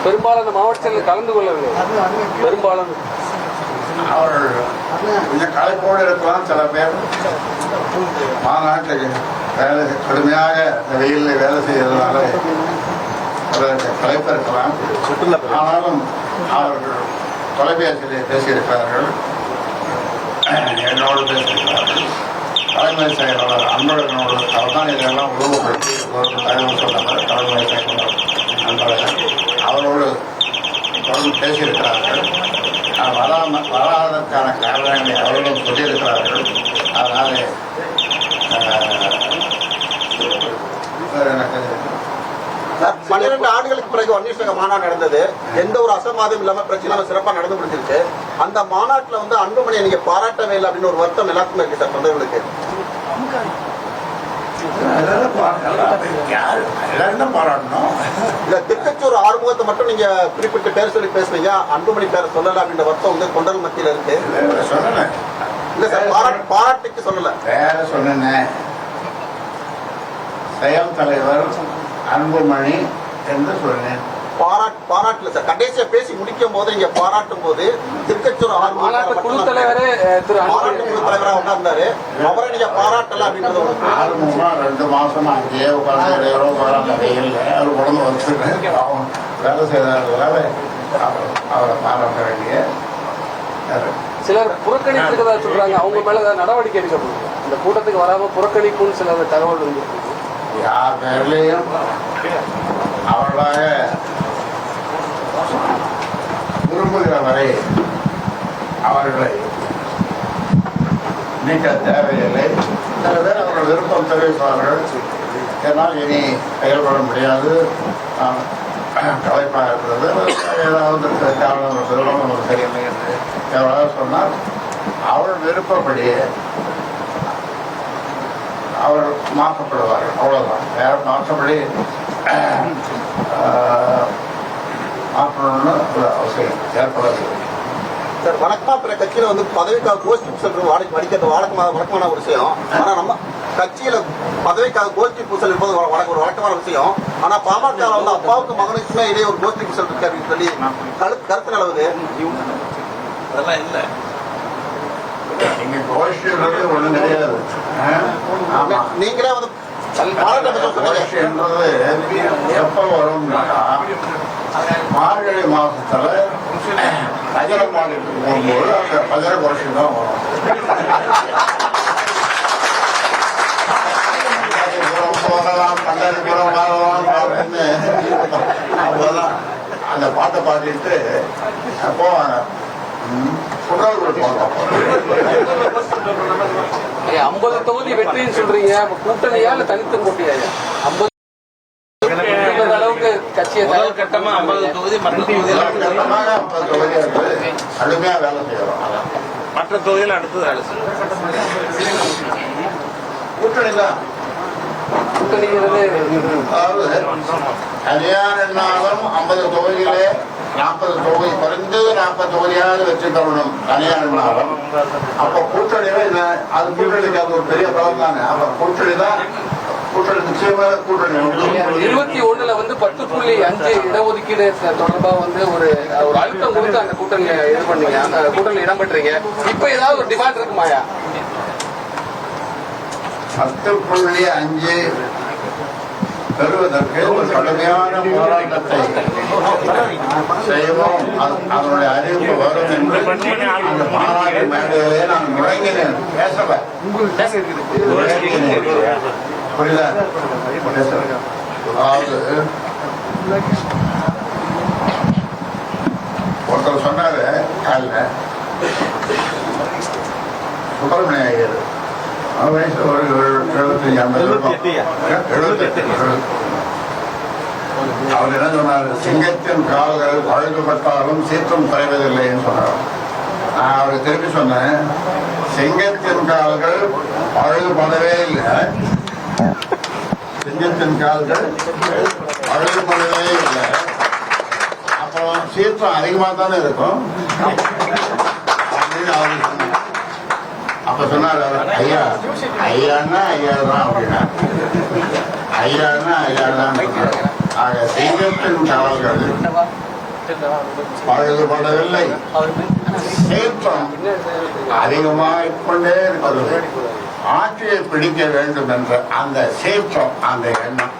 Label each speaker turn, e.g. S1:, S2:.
S1: பெரும்பாலான மாவட்டத்தில் கலந்து கொள்ளவில்லை. பெரும்பாலான
S2: அவர்கள் கொஞ்சம் களைப்போடு இருக்கலாம். சில பேர் மாநாட்டுக்கு வேலை கடுமையாக இந்த வெயிலில் வேலை செய்யறதுனால களைப்பு இருக்கலாம். ஆனாலும் அவர்கள் தொலைபேசியிலே பேசியிருக்கிறார்கள், என்னோடு பேசியிருக்கிறார்கள். தலைமை செயலாளர் அன்பழகனோடு அவர் தான் இதெல்லாம் உருவப்படுத்தி ஒரு தகவல் சொன்னவர். தலைமை செயலாளர் அன்பழகன் அவரோடு தொடர்ந்து பேசியிருக்கிறார்கள். வராதற்கான காரணங்களை அவர்களும் சொல்லியிருக்கிறார்கள். அதனாலே எனக்கு
S3: 12 ஆண்டுகளுக்கு பிறகு வன்னியர் மாநாடு நடந்தது. எந்த ஒரு அசம்பாதம் இல்லாம பிரச்சனை சிறப்பாக நடந்து முடிஞ்சிருக்கு. அந்த மாநாட்டுல வந்து அன்புமணியை நீங்க பாராட்டவே இல்லை அப்படின்னு ஒரு வருத்தம் எல்லாருக்குமே இருக்கு சார் தொண்டர்களுக்கு. திருக்கச்சூர் ஆறுமுகத்தை மட்டும் நீங்க குறிப்பிட்டு பேர் சொல்லி பேசுறீங்க, அன்புமணி பேரை சொல்லல அப்படின்ற வருத்தம் வந்து தொண்டர் மத்தியில இருக்கு. இல்ல சார், பாராட்டுக்கு சொல்லல,
S2: வேற சொன்னேன். செயல் தலைவர் அன்புமணி என்று சொன்னேன்.
S3: பாராட்டுல சார் கடைசியா பேசி முடிக்கும் போது நீங்க பாராட்டும் போது திருக்கச்சூர்
S1: குழு தலைவரே
S3: தலைவராக உட்கார்ந்தாரு, அவரை நீங்க பாராட்டல அப்படின்றது.
S2: 2 மாசமா அங்கேயே உட்கார்ந்து அவர் உடம்பு வச்சுட்டு அவன் வேலை செய்தார்களால அவரை பாராட்ட வேண்டிய.
S1: சிலர் புறக்கணிக்கிறதா சொல்றாங்க, அவங்க மேல நடவடிக்கை எடுக்கப்படும். இந்த கூட்டத்துக்கு வராம புறக்கணிப்புன்னு சில தகவல் வந்து
S2: யார் பேர்லையும் அவர்களாக விரும்புகிற வரை அவர்களை நீக்க தேவையில்லை. சில பேர் அவர்கள் விருப்பம் தெரிவிப்பார்கள், ஏன்னால் இனி செயல்பட முடியாது, கலைப்பாக இருக்கிறது, ஏதாவது காரணம் சரியில்லை என்று எவ்வளவு சொன்னால் அவர்கள் விருப்பப்படியே அவர் மாற்றப்படுவார்கள். அவ்வளவுதான், வேற மாற்றப்படி மாற்றணும்னு அவசியம் ஏற்படாது.
S3: சார் வழக்கமா பிற கட்சியில வந்து பதவிக்காக கோஷ்டி பூசல் வடிக்கிறது வழக்கமான ஒரு விஷயம். ஆனா நம்ம கட்சியில பதவிக்காக கோஷ்டி பூசல் இருப்பது ஒரு வழக்கமான விஷயம். ஆனா பாமக வந்து அப்பாவுக்கு மகனுக்குமே இதே ஒரு கோஷ்டி பூசல் இருக்கு அப்படின்னு சொல்லி கருத்து நிலவுது.
S2: அதெல்லாம் இல்லை, நீங்க கோஷ்டி ஒண்ணு கிடையாது.
S3: நீங்களே வந்து
S2: என்பது எப்ப வரும்னா மார்கழி மாசத்துல கஜர மாநிலத்துக்கு போகும்போது அந்த கஜர கோஷ்டி தான் வரும். பண்டாரிபுரம் வரலாம் அப்படின்னு அந்த பாட்டை பாடிட்டு போவாங்க.
S1: 50 தொகுதி வெற்றின்னு சொல்றீங்க, கூட்டணியா இல்ல தனித்து போட்டியா? 50 அளவுக்கு கட்சியை முதல் கட்டமா 50 தொகுதி, மற்ற
S2: தொகுதி கடுமையா வேலை செய்யறோம்.
S4: மற்ற தொகுதியில் அடுத்தது
S2: கூட்டணி தான்.
S1: கூட்டணிங்கிறது
S2: அதாவது கல்யாணம் 50 தொகுதியிலே 40 தொகுதி குறைந்து 40 தொகுதியாவது வச்சு தரணும். கல்யாணம் அப்ப கூட்டணியில அது கூட்டணிக்கு அது ஒரு பெரிய பலம் தானே. அப்ப கூட்டணி தான், கூட்டணி நிச்சயமா கூட்டணி.
S1: 21 வந்து 10.5 இடஒதுக்கீடு தொடர்பா வந்து ஒரு அழுத்தம் கொடுத்து அந்த கூட்டணியில இது பண்ணீங்க, அந்த கூட்டணியில் இடம்பெற்றீங்க. இப்ப ஏதாவது ஒரு டிமாண்ட் இருக்குமாயா?
S2: 10.5 பெறுவதற்கு ஒரு கடுமையான போராட்டத்தை செய்வோம். அதனுடைய அறிவிப்பு வரும் என்று அந்த மாநாட்டு மேடையிலே நான் முழங்கினேன். பேசல, புரியுதா? அதாவது ஒருத்தர் சொன்னாரு காலைல, சுப்பிரமணிய ஐயர் வயசு ஒரு 75-80 அவர் என்ன சொன்னார்? சிங்கத்தின் கால்கள் பழுதுபட்டாலும் சீற்றம் குறைவதில்லைன்னு சொன்னார். நான் அவருக்கு திருப்பி சொன்னேன், சிங்கத்தின் கால்கள் பழுதுபடவே இல்லை, சிங்கத்தின் கால்கள் பழுதுபடவே இல்லை, அப்புறம் சீற்றம் அதிகமாக தானே இருக்கும் அப்படின்னு அவருக்கு சொன்னார். அப்ப சொன்னார் ஐயா, ஐயான்னா ஐயா தான் அப்படின்னா, ஐயான்னா ஐயா தான். ஆக சிங்கத்தின் கால்கள் பழுதுபடவில்லை, சீற்றம் அதிகமாகிக் கொண்டே இருக்கிறது. ஆட்சியை பிடிக்க வேண்டும் என்ற அந்த சீற்றம், அந்த எண்ணம்